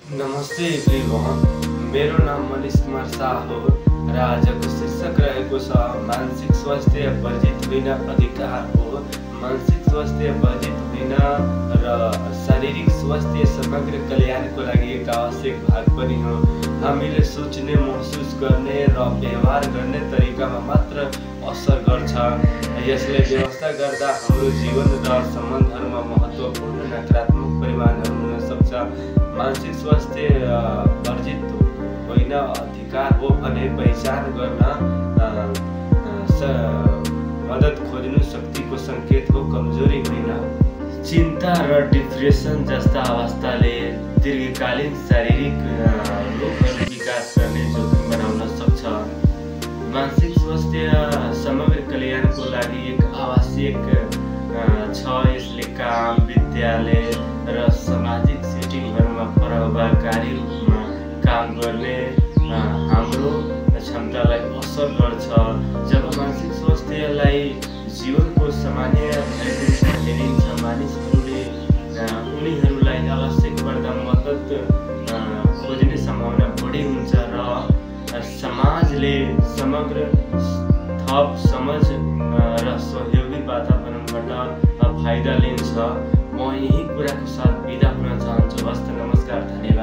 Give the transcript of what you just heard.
नमस्ते एभ्रिवान, मेरो नाम मनीष कुमार शाह हो र आजको शीर्षक रहेको छ मानसिक स्वास्थ्य वर्जित हुन अधिकार हो। मानसिक स्वास्थ्य वर्जित हुन र शारीरिक स्वास्थ्य समग्र कल्याणको लागि एक आवश्यक भाग पनि हो। हामीले सोच्ने, महसुस गर्ने र व्यवहार गर्ने तरिकामा मात्र असर गर्छ। यसले व्यवस्था गर्दा हाम्रो जीवन र सम्बन्धहरूमा महत्त्वपूर्ण नकारात्मक परिमाणहरू हुन सक्छ। मानसिक स्वास्थ्य वर्जित होइन अधिकार हो भने पहिचान गर्न मद्दत खोज्नु शक्तिको सङ्केत हो, कमजोरी होइन। चिन्ता र डिप्रेसन जस्ता अवस्थाले दीर्घकालीन शारीरिक रोगहरू विकास गर्ने जोखिम बनाउन सक्छ। मानसिक स्वास्थ्य समग्र कल्याणको लागि एक आवश्यक छ। यसले काम, विद्यालय र सामाजिक सेटिङहरूमा प्रभावकारी रूपमा काम गर्ने हाम्रो क्षमतालाई असर गर्छ। जब मानसिक स्वास्थ्यलाई जीवनको सामान्य भएको लिन्छ, मानिसहरूले उनीहरूलाई आवश्यक पर्दा मद्दत खोज्ने सम्भावना बढी हुन्छ र समाजले समग्र थप समझ र सहयोगी वातावरणबाट फाइदा लिन्छ। म यही कुराको साथ बिदा हुन चाहन्छु। हस्त, नमस्कार, धन्यवाद।